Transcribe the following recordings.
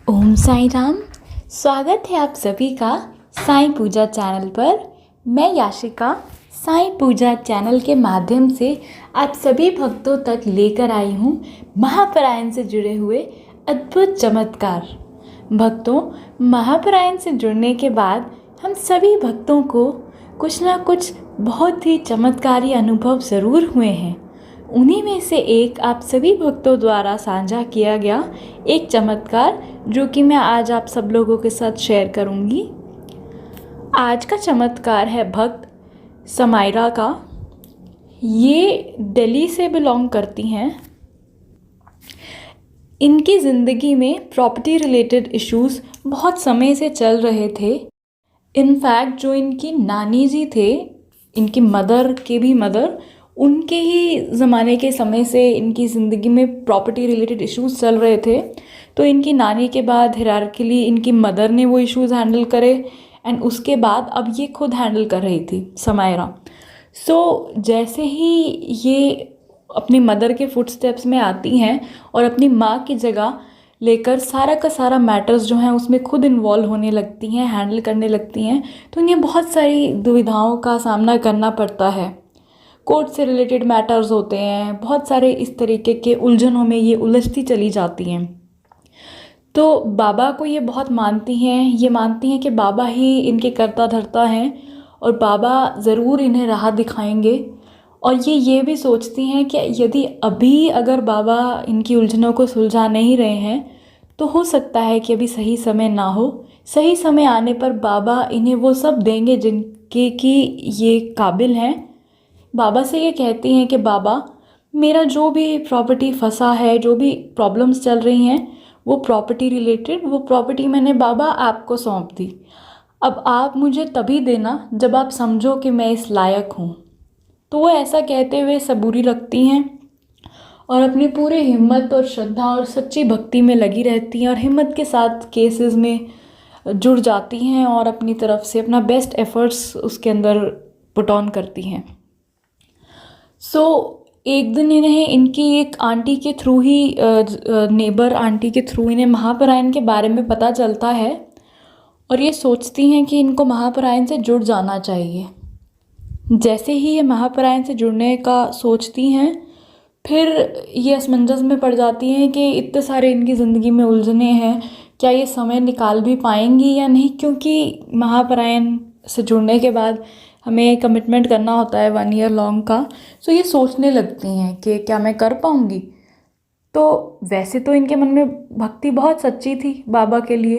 ओम साईं राम। स्वागत है आप सभी का साईं पूजा चैनल पर। मैं याशिका साईं पूजा चैनल के माध्यम से आप सभी भक्तों तक लेकर आई हूँ महापरायण से जुड़े हुए अद्भुत चमत्कार। भक्तों, महापरायण से जुड़ने के बाद हम सभी भक्तों को कुछ ना कुछ बहुत ही चमत्कारी अनुभव ज़रूर हुए हैं। उन्हीं में से एक आप सभी भक्तों द्वारा साझा किया गया एक चमत्कार जो कि मैं आज आप सब लोगों के साथ शेयर करूंगी। आज का चमत्कार है भक्त समायरा का। ये दिल्ली से बिलोंग करती हैं। इनकी ज़िंदगी में प्रॉपर्टी रिलेटेड इश्यूज़ बहुत समय से चल रहे थे। इनफैक्ट जो इनकी नानी जी थे, इनकी मदर के भी मदर, उनके ही ज़माने के समय से इनकी ज़िंदगी में प्रॉपर्टी रिलेटेड इश्यूज़ चल रहे थे। तो इनकी नानी के बाद हायरार्किकली इनकी मदर ने वो इश्यूज़ हैंडल करे एंड उसके बाद अब ये खुद हैंडल कर रही थी समायरा। सो जैसे ही ये अपनी मदर के फुटस्टेप्स में आती हैं और अपनी माँ की जगह लेकर सारा का सारा मैटर्स जो हैं उसमें खुद इन्वॉल्व होने लगती हैं, हैंडल करने लगती हैं, तो इन्हें बहुत सारी दुविधाओं का सामना करना पड़ता है। कोर्ट से रिलेटेड मैटर्स होते हैं, बहुत सारे इस तरीके के उलझनों में ये उलझती चली जाती हैं। तो बाबा को ये बहुत मानती हैं, ये मानती हैं कि बाबा ही इनके कर्ता धर्ता हैं और बाबा ज़रूर इन्हें राह दिखाएंगे। और ये भी सोचती हैं कि यदि अभी अगर बाबा इनकी उलझनों को सुलझा नहीं रहे हैं तो हो सकता है कि अभी सही समय ना हो। सही समय आने पर बाबा इन्हें वो सब देंगे जिनके कि ये काबिल हैं। बाबा से ये कहती हैं कि बाबा, मेरा जो भी प्रॉपर्टी फंसा है, जो भी प्रॉब्लम्स चल रही हैं, वो प्रॉपर्टी रिलेटेड वो प्रॉपर्टी मैंने बाबा आपको सौंप दी। अब आप मुझे तभी देना जब आप समझो कि मैं इस लायक हूँ। तो वो ऐसा कहते हुए सबूरी रखती हैं और अपनी पूरी हिम्मत और श्रद्धा और सच्ची भक्ति में लगी रहती हैं और हिम्मत के साथ केसेस में जुड़ जाती हैं और अपनी तरफ से अपना बेस्ट एफर्ट्स उसके अंदर पुट ऑन करती हैं। सो एक दिन इन्हें इनकी एक आंटी के थ्रू ही नेबर आंटी के थ्रू इन्हें महापरायण के बारे में पता चलता है और ये सोचती हैं कि इनको महापरायण से जुड़ जाना चाहिए। जैसे ही ये महापरायण से जुड़ने का सोचती हैं, फिर ये असमंजस में पड़ जाती हैं कि इतने सारे इनकी ज़िंदगी में उलझने हैं, क्या ये समय निकाल भी पाएंगी या नहीं, क्योंकि महापरायण से जुड़ने के बाद हमें कमिटमेंट करना होता है 1 ईयर लॉन्ग का। सो ये सोचने लगती हैं कि क्या मैं कर पाऊँगी। तो वैसे तो इनके मन में भक्ति बहुत सच्ची थी बाबा के लिए।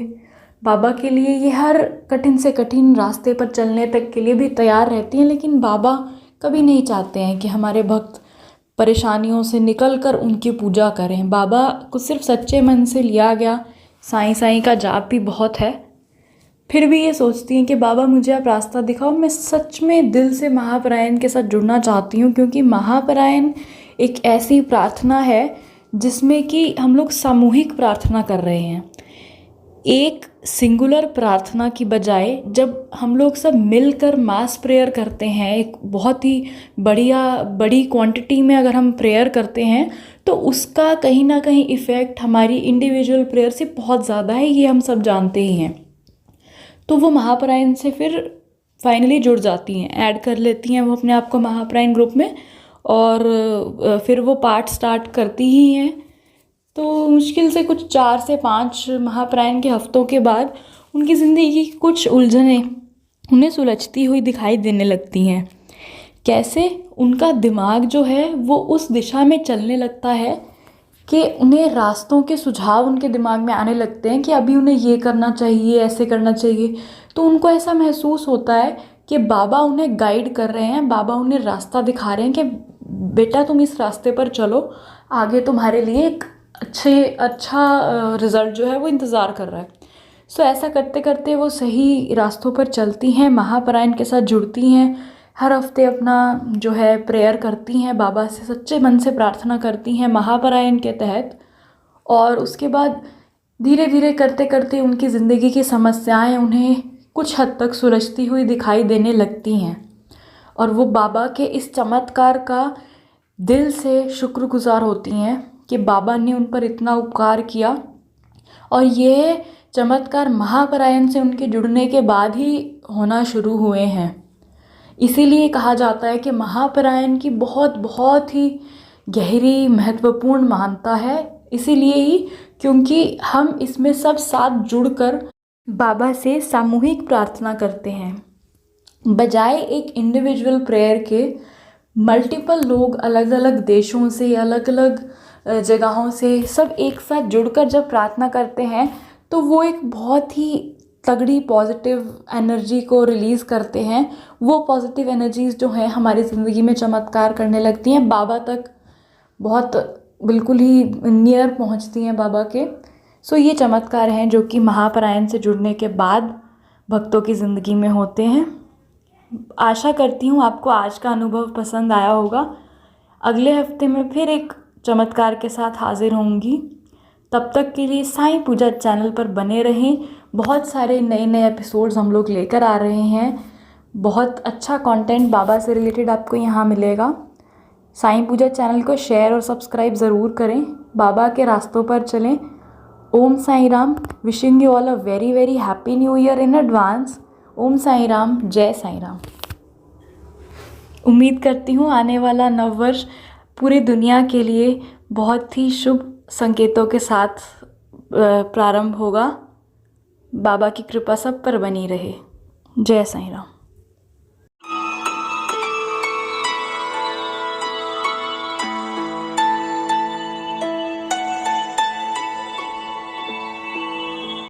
बाबा के लिए ये हर कठिन से कठिन रास्ते पर चलने तक के लिए भी तैयार रहती हैं, लेकिन बाबा कभी नहीं चाहते हैं कि हमारे भक्त परेशानियों से निकल कर उनकी पूजा करें। बाबा को सिर्फ सच्चे मन से लिया गया साईं साईं का जाप भी बहुत है। फिर भी ये सोचती हैं कि बाबा मुझे आप रास्ता दिखाओ, मैं सच में दिल से महापरायण के साथ जुड़ना चाहती हूँ, क्योंकि महापरायण एक ऐसी प्रार्थना है जिसमें कि हम लोग सामूहिक प्रार्थना कर रहे हैं। एक सिंगुलर प्रार्थना की बजाय जब हम लोग सब मिलकर मास प्रेयर करते हैं, एक बहुत ही बड़ी क्वांटिटी में अगर हम प्रेयर करते हैं, तो उसका कहीं ना कहीं इफ़ेक्ट हमारी इंडिविजुअल प्रेयर से बहुत ज़्यादा है, ये हम सब जानते ही हैं। तो वो महापरायण से फिर फाइनली जुड़ जाती हैं, ऐड कर लेती हैं वो अपने आप को महापरायण ग्रुप में, और फिर वो पाठ स्टार्ट करती ही हैं। तो मुश्किल से कुछ 4 से 5 महापरायण के हफ्तों के बाद उनकी ज़िंदगी की कुछ उलझनें उन्हें सुलझती हुई दिखाई देने लगती हैं। कैसे उनका दिमाग जो है वो उस दिशा में चलने लगता है कि उन्हें रास्तों के सुझाव उनके दिमाग में आने लगते हैं कि अभी उन्हें ये करना चाहिए, ऐसे करना चाहिए। तो उनको ऐसा महसूस होता है कि बाबा उन्हें गाइड कर रहे हैं, बाबा उन्हें रास्ता दिखा रहे हैं कि बेटा तुम इस रास्ते पर चलो, आगे तुम्हारे लिए एक अच्छा रिज़ल्ट जो है वो इंतज़ार कर रहा है। सो ऐसा करते करते वो सही रास्तों पर चलती हैं, महापरायण के साथ जुड़ती हैं, हर हफ्ते अपना जो है प्रेयर करती हैं, बाबा से सच्चे मन से प्रार्थना करती हैं महापरायण के तहत। और उसके बाद धीरे धीरे करते करते उनकी ज़िंदगी की समस्याएं उन्हें कुछ हद तक सुलझती हुई दिखाई देने लगती हैं और वो बाबा के इस चमत्कार का दिल से शुक्रगुजार होती हैं कि बाबा ने उन पर इतना उपकार किया और ये चमत्कार महापरायण से उनके जुड़ने के बाद ही होना शुरू हुए हैं। इसीलिए कहा जाता है कि महापरायण की बहुत बहुत ही गहरी महत्वपूर्ण महानता है। इसीलिए ही क्योंकि हम इसमें सब साथ जुड़कर बाबा से सामूहिक प्रार्थना करते हैं, बजाय एक इंडिविजुअल प्रेयर के। मल्टीपल लोग अलग अलग देशों से, अलग अलग जगहों से सब एक साथ जुड़कर जब प्रार्थना करते हैं तो वो एक बहुत ही तगड़ी पॉजिटिव एनर्जी को रिलीज़ करते हैं। वो पॉजिटिव एनर्जीज़ जो हैं हमारी ज़िंदगी में चमत्कार करने लगती हैं, बाबा तक बहुत बिल्कुल ही नियर पहुंचती हैं बाबा के। सो ये चमत्कार हैं जो कि महापरायण से जुड़ने के बाद भक्तों की ज़िंदगी में होते हैं। आशा करती हूँ आपको आज का अनुभव पसंद आया होगा। अगले हफ्ते में फिर एक चमत्कार के साथ हाजिर होंगी। तब तक के लिए साईं पूजा चैनल पर बने रहें। बहुत सारे नए नए एपिसोड्स हम लोग लेकर आ रहे हैं। बहुत अच्छा कंटेंट बाबा से रिलेटेड आपको यहाँ मिलेगा। साईं पूजा चैनल को शेयर और सब्सक्राइब ज़रूर करें। बाबा के रास्तों पर चलें। Om Sai Ram. Wishing you all a very very happy new year in advance. Om Sai Ram, जय साईं राम। उम्मीद करती हूँ आने वाला नववर्ष पूरी दुनिया के लिए बहुत ही शुभ संकेतों के साथ प्रारंभ होगा। बाबा की कृपा सब पर बनी रहे। जय साईं राम।